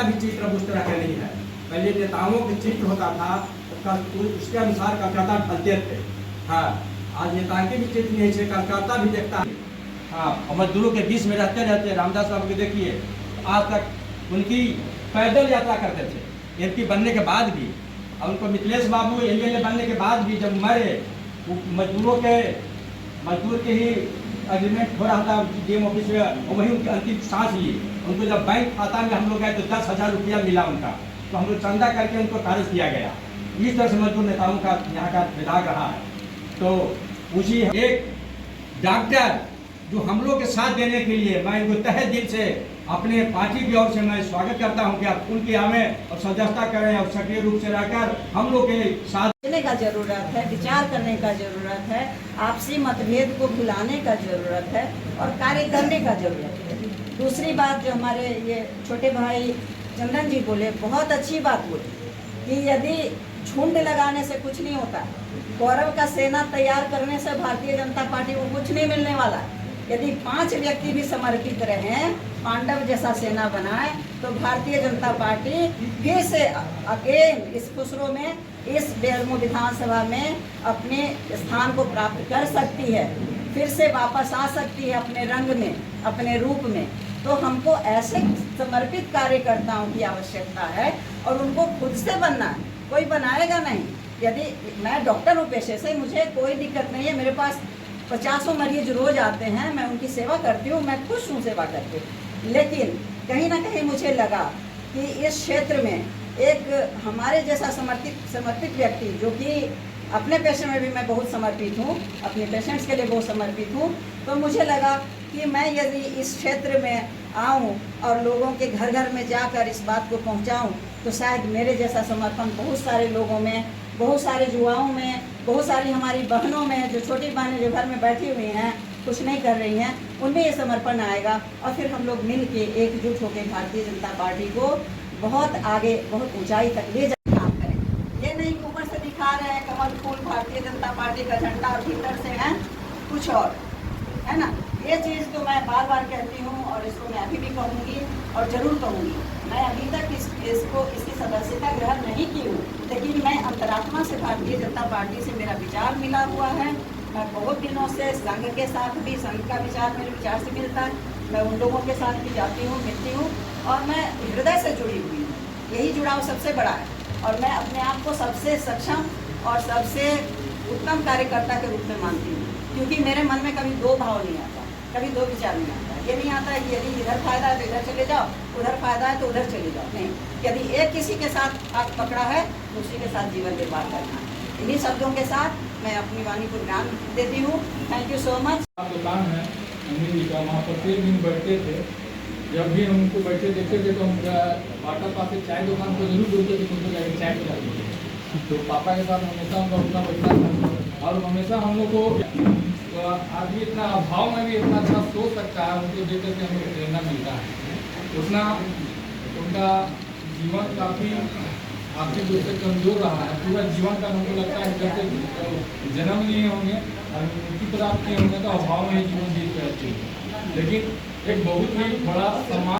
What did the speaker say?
भी चित्र उस तरह का नहीं है। पहले नेताओं के चित्र होता था, उसके अनुसार कार्यकर्ता ढलते थे। हाँ, आज नेता के भी चित्र नहीं है, कार्यकर्ता भी देखता है। हाँ, और मजदूरों के बीच में रहते रहते रामदास बाबू के देखिए, आज तक उनकी पैदल यात्रा करते थे एमपी बनने के बाद भी। और उनको मिथिलेश बाबू एमएलए बनने के बाद भी जब मरे, मजदूर के ही एग्रीमेंट हो रहा था डीएम ऑफिस में, और वही उनकी अंतिम सांस ली। उनको जब बैंक खाता में हम लोग गए तो 10,000 रुपया मिला उनका, तो हम लोग चंदा करके उनको खारिज किया गया। इस तरह से मजदूर नेताओं का यहाँ का विधायक रहा है। तो उसी एक डॉक्टर जो हम लोग के साथ देने के लिए मैं इनको तहे दिल से अपने पार्टी की ओर से मैं स्वागत करता हूं कि आप उनकी हमें और सदस्यता करें और सक्रिय रूप से रहकर हम लोग के साथ देने का जरूरत है, विचार करने का जरूरत है, आपसी मतभेद को भुलाने का जरूरत है और कार्य करने का जरूरत है। दूसरी बात जो हमारे ये छोटे भाई चंदन जी बोले, बहुत अच्छी बात बोली कि यदि झुंड लगाने से कुछ नहीं होता, कौरव का सेना तैयार करने से भारतीय जनता पार्टी को कुछ नहीं मिलने वाला। यदि 5 व्यक्ति भी समर्पित रहें, पांडव जैसा सेना बनाए, तो भारतीय जनता पार्टी फिर से अगेन इस खुसरो में, इस 42 विधानसभा में अपने स्थान को प्राप्त कर सकती है, फिर से वापस आ सकती है अपने रंग में, अपने रूप में। तो हमको ऐसे समर्पित कार्यकर्ताओं की आवश्यकता है और उनको खुद से बनना है, कोई बनाएगा नहीं। यदि मैं डॉक्टर हूँ पेशे से, मुझे कोई दिक्कत नहीं है, मेरे पास 50 मरीज रोज आते हैं, मैं उनकी सेवा करती हूँ, मैं खुश हूँ सेवा करके। लेकिन कहीं ना कहीं मुझे लगा कि इस क्षेत्र में एक हमारे जैसा समर्पित व्यक्ति, जो कि अपने पेशे में भी मैं बहुत समर्पित हूँ, अपने पेशेंट्स के लिए बहुत समर्पित हूँ, तो मुझे लगा कि मैं यदि इस क्षेत्र में आऊँ और लोगों के घर घर में जाकर इस बात को पहुँचाऊँ, तो शायद मेरे जैसा समर्पण बहुत सारे लोगों में, बहुत सारे युवाओं में, बहुत सारी हमारी बहनों में, जो छोटी बहनें जो घर में बैठी हुई हैं, कुछ नहीं कर रही हैं, उनमें ये समर्पण आएगा और फिर हम लोग मिल के एकजुट होकर भारतीय जनता पार्टी को बहुत आगे, बहुत ऊंचाई तक ले जाकर काम करें। ये नहीं ऊपर से दिखा रहे हैं कमल फूल भारतीय जनता पार्टी का झंडा और भीतर से है कुछ और, है ना। ये चीज़ तो मैं बार बार कहती हूँ और इसको मैं अभी भी कहूँगी और ज़रूर कहूँगी। मैं अभी तक इसकी सदस्यता ग्रहण नहीं की हूँ, लेकिन मैं अंतरात्मा से भारतीय जनता पार्टी से मेरा विचार मिला हुआ है। मैं बहुत दिनों से संघ के साथ भी, संघ का विचार मेरे विचार से मिलता है, मैं उन लोगों के साथ भी जाती हूँ, मिलती हूँ और मैं हृदय से जुड़ी हुई हूँ। यही जुड़ाव सबसे बड़ा है और मैं अपने आप को सबसे सक्षम और सबसे उत्तम कार्यकर्ता के रूप में मानती हूँ, क्योंकि मेरे मन में कभी दो भाव नहीं आता, कभी दो विचार नहीं आता। ये नहीं आता है कि यदि इधर फायदा है तो इधर चले जाओ, उधर फायदा है तो उधर चले जाओ, नहीं। यदि एक किसी के साथ हाथ पकड़ा है तो उसी के साथ जीवन निर्वाह करना है। इन्हीं शब्दों के साथ मैं अपनी वाणी को ज्ञान देती हूँ। Thank you so much. दुकान है अनिल जी का, वहाँ पर प्रत्येक दिन बैठते थे। जब भी हम उनको बैठे देखते थे तो हम वाटर पास से चाय दुकान को जरूर बोलते थे, उनको जाकर चाय पिलाते थे। तो पापा के साथ हमेशा उनका उतना बैठना था और हमेशा हम लोग को तो आदमी इतना अभाव में भी इतना अच्छा सोच सकता है, उनको देख करके हमें प्रेरणा मिलता है। उतना उनका जीवन काफ़ी आर्थिक रूप से कमजोर रहा है, पूरा जीवन का हमको लगता है जब तक जन्म लिए होंगे और उनकी प्राप्त किए होंगे तो अभाव में जीवन जीत रहते हैं। लेकिन एक बहुत ही बड़ा सम्मान